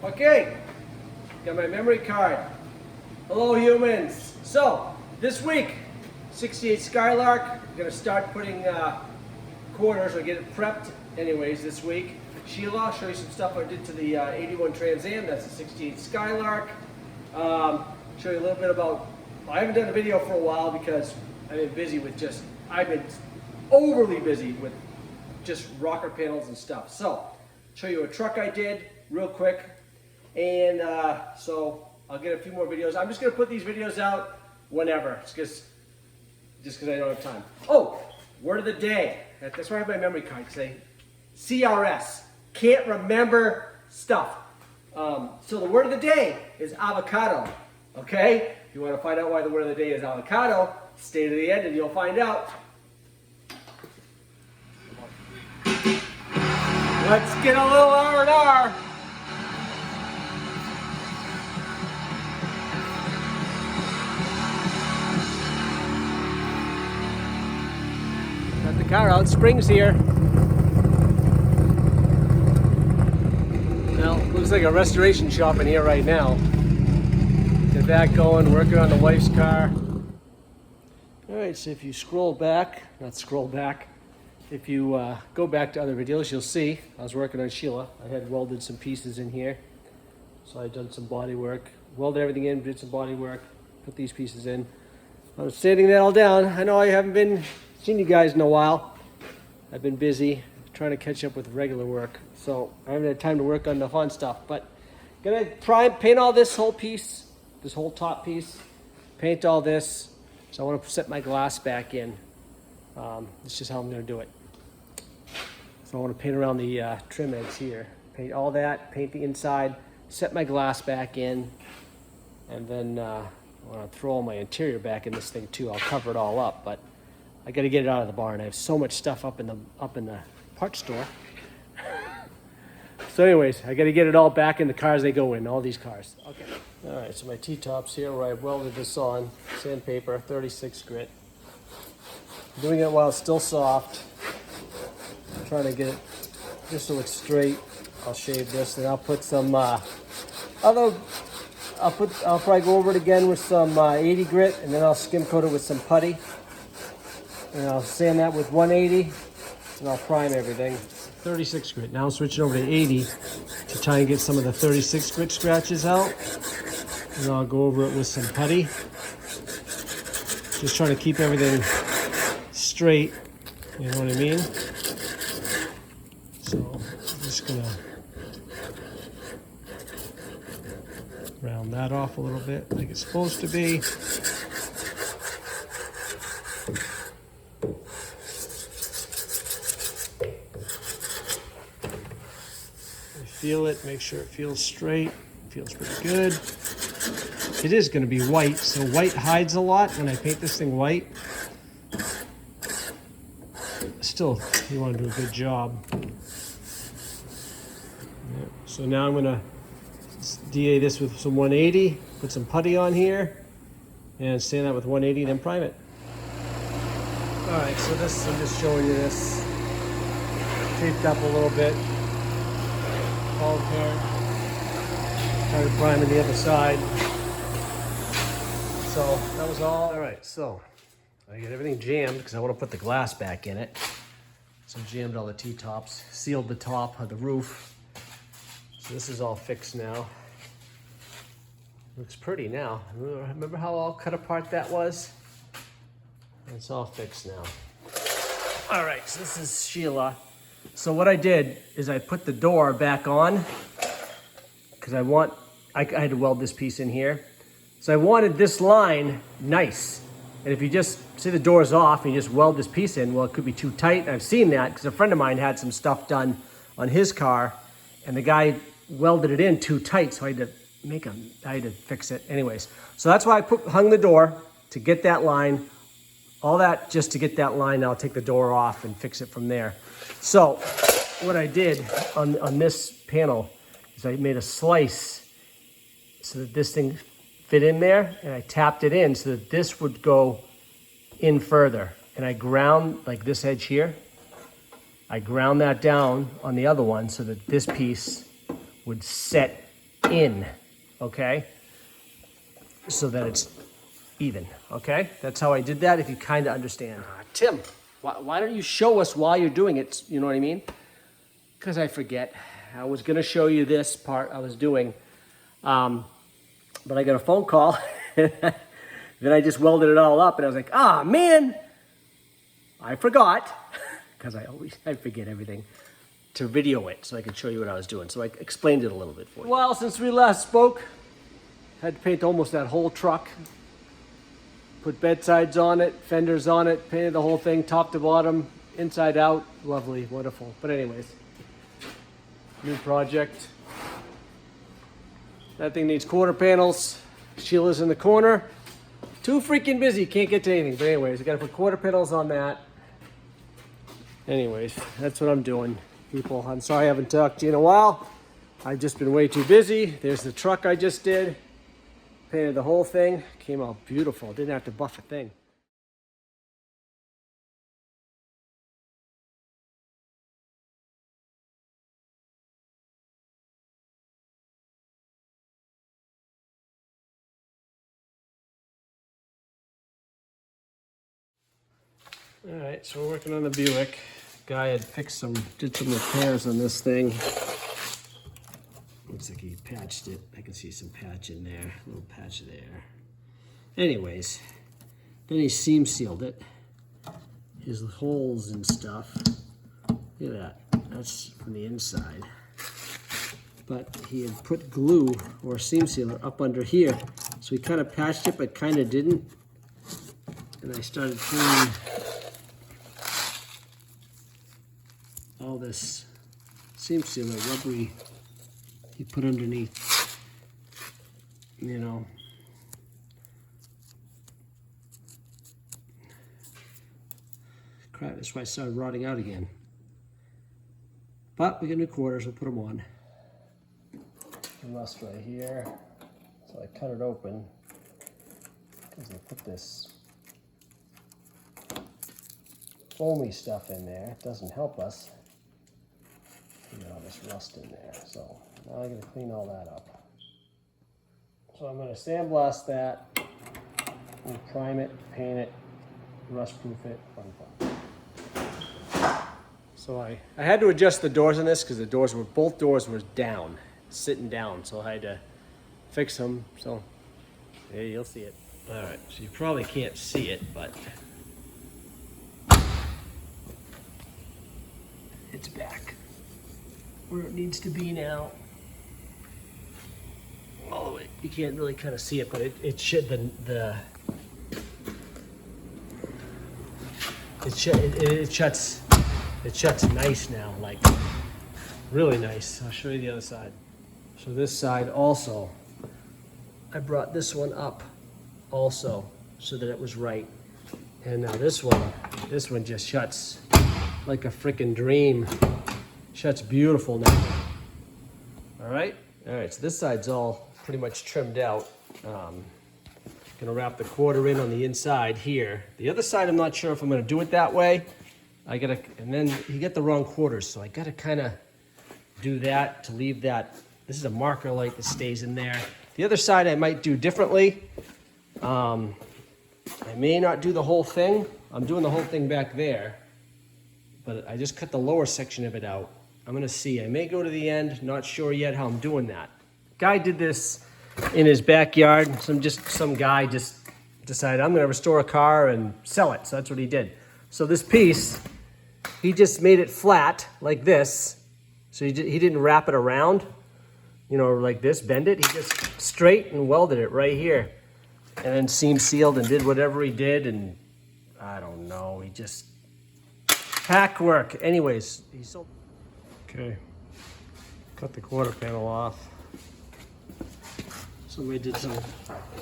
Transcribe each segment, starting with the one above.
Okay, got my memory card. Hello humans. So, this week, 68 Skylark, I'm gonna start putting quarters or get it prepped anyways this week. Sheila, I'll show you some stuff I did to the 81 Trans Am, that's a 68 Skylark. Show you a little bit about, I haven't done a video for a while because I've been busy with I've been overly busy with just rocker panels and stuff. So, show you a truck I did real quick. And so I'll get a few more videos. I'm just going to put these videos out whenever, just because I don't have time. Oh, word of the day. That's where I have my memory card. Say CRS. Can't remember stuff. So the word of the day is avocado. Okay? If you want to find out why the word of the day is avocado, stay to the end and you'll find out. Let's get a little R&R. Got the car out, spring's here. Well, looks like a restoration shop in here right now. Get that going, working on the wife's car. Alright, so if you if you go back to other videos, you'll see I was working on Sheila. I had welded some pieces in here. So I done some body work, welded everything in, did some body work, put these pieces in. I was sanding that all down. I know I haven't seen you guys in a while. I've been busy trying to catch up with regular work, so I haven't had time to work on the fun stuff. But gonna paint all this whole piece, this whole top piece, paint all this. So I want to set my glass back in. That's just how I'm gonna do it. So I want to paint around the trim edge here, paint all that, paint the inside, set my glass back in, and then I want to throw all my interior back in this thing too. I'll cover it all up, but I got to get it out of the barn. I have so much stuff up in the parts store. So anyways, I got to get it all back in the cars they go in, all these cars. Okay. All right, so my T-tops here where I welded this on, sandpaper, 36 grit. I'm doing it while it's still soft. I'm trying to get it just so it's straight. I'll shave this and I'll put some, I'll probably go over it again with some 80 grit and then I'll skim coat it with some putty. And I'll sand that with 180 and I'll prime everything. 36 grit. Now I'm switching over to 80 to try and get some of the 36 grit scratches out. And I'll go over it with some putty. Just trying to keep everything straight, you know what I mean? So I'm just gonna round that off a little bit like it's supposed to be. Feel it, make sure it feels straight. Feels pretty good. It is going to be white, so white hides a lot when I paint this thing white. Still, you want to do a good job. Yeah. So now I'm going to DA this with some 180, put some putty on here, and sand that with 180, then prime it. Alright, so this, I'm just showing you this. Taped up a little bit. All apparent. Try to prime on the other side. So that was all. All right, so I got everything jammed because I want to put the glass back in it. So jammed all the T-tops, sealed the top of the roof. So this is all fixed now. Looks pretty now. Remember how all cut apart that was? It's all fixed now. All right, so this is Sheila. So what I did is I put the door back on because I had to weld this piece in here. So I wanted this line nice. And if you just say the door's off and you just weld this piece in, well, it could be too tight. I've seen that because a friend of mine had some stuff done on his car and the guy welded it in too tight. So I had to fix it anyways. So that's why I hung the door to get that line, all that just to get that line. I'll take the door off and fix it from there. So what I did on this panel is I made a slice so that this thing fit in there, and I tapped it in so that this would go in further. And I ground, like this edge here, I ground that down on the other one so that this piece would set in, okay? So that it's even, okay? That's how I did that, if you kind of understand. Tim, why don't you show us while you're doing it, you know what I mean? Because I forget. I was gonna show you this part I was doing, but I got a phone call. Then I just welded it all up and I was like, ah, man, I forgot, because I forget everything, to video it so I could show you what I was doing. So I explained it a little bit for you. Well, since we last spoke, had to paint almost that whole truck. Put bedsides on it, fenders on it, painted the whole thing top to bottom, inside out. Lovely, wonderful. But anyways, new project. That thing needs quarter panels. Sheila's in the corner. Too freaking busy, can't get to anything. But anyways, I gotta put quarter panels on that. Anyways, that's what I'm doing, people. I'm sorry I haven't talked to you in a while. I've just been way too busy. There's the truck I just did. Painted the whole thing. Came out beautiful. Didn't have to buff a thing. All right, so we're working on the Buick. Guy had did some repairs on this thing. Looks like he patched it. I can see some patch in there, a little patch there. Anyways, then he seam sealed it. His holes and stuff. Look at that, that's from the inside. But he had put glue or seam sealer up under here. So he kind of patched it, but kind of didn't. And I started pulling all this seam sealer, rubbery, he put underneath, you know. Crap, that's why I started rotting out again. But we got new quarters, we'll put them on. Rust right here, so I cut it open because I put this foamy stuff in there. It doesn't help us. You know, this rust in there. So now I'm going to clean all that up. So I'm going to sandblast that and prime it, paint it, rust proof it. Fun. So I had to adjust the doors on this because both doors were down, sitting down. So I had to fix them. So yeah, you'll see it. All right, so you probably can't see it, but it's back where it needs to be now. Oh, you can't really kind of see it, but it should it shuts nice now, like really nice. I'll show you the other side. So this side also, I brought this one up also so that it was right. And now this one just shuts like a freaking dream. Shuts beautiful now. All right, so this side's all pretty much trimmed out. Gonna wrap the quarter in on the inside here. The other side, I'm not sure if I'm gonna do it that way. And then you get the wrong quarters, so I gotta kinda do that to leave that. This is a marker light that stays in there. The other side I might do differently. I may not do the whole thing. I'm doing the whole thing back there, but I just cut the lower section of it out. I'm gonna see, I may go to the end, not sure yet how I'm doing that. Guy did this in his backyard. Some guy just decided, I'm gonna restore a car and sell it, so that's what he did. So this piece, he just made it flat like this. So he didn't wrap it around, you know, like this, bend it. He just straight and welded it right here. And then seam sealed and did whatever he did, and I don't know, he just, hack work. Anyways, he sold. Okay, cut the quarter panel off. Somebody did some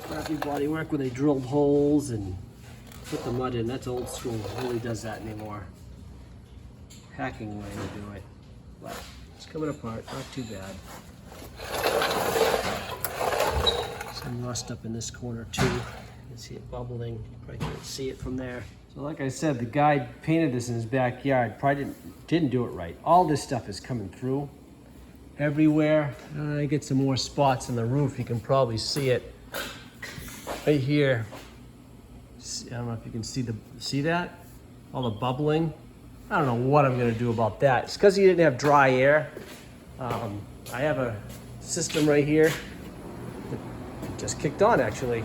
crappy body work where they drilled holes and put the mud in. That's old school, nobody does that anymore. Hacking way to do it, but it's coming apart, not too bad. Some rust up in this corner too. You can see it bubbling, probably can't see it from there. So like I said, the guy painted this in his backyard, probably didn't do it right. All this stuff is coming through. everywhere. I get some more spots in the roof. You can probably see it right here. I don't know if you can see that? All the bubbling. I don't know what I'm gonna do about that. It's because he didn't have dry air. I have a system right here that just kicked on actually.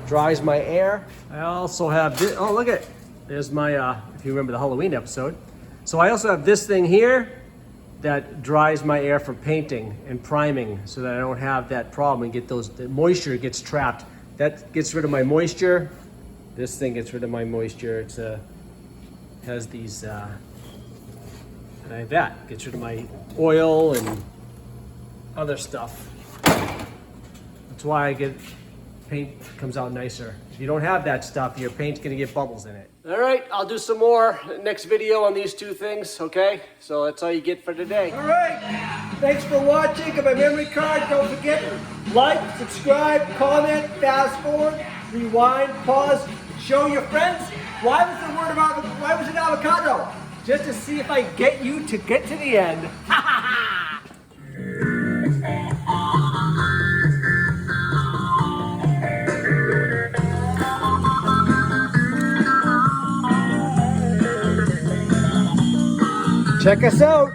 Dries my air. I also have this, oh look at, there's my, if you remember the Halloween episode. So I also have this thing here that dries my air for painting and priming so that I don't have that problem and get the moisture gets trapped. That gets rid of my moisture. This thing gets rid of my moisture. It's has these, and I have that. Gets rid of my oil and other stuff. That's why I get paint comes out nicer. If you don't have that stuff, your paint's gonna get bubbles in it. All right, I'll do some more next video on these two things, okay? So that's all you get for today. All right, thanks for watching. Got my memory card. Don't forget, like, subscribe, comment, fast forward, rewind, pause, show your friends. Why was it avocado? Just to see if I get you to get to the end. Check us out.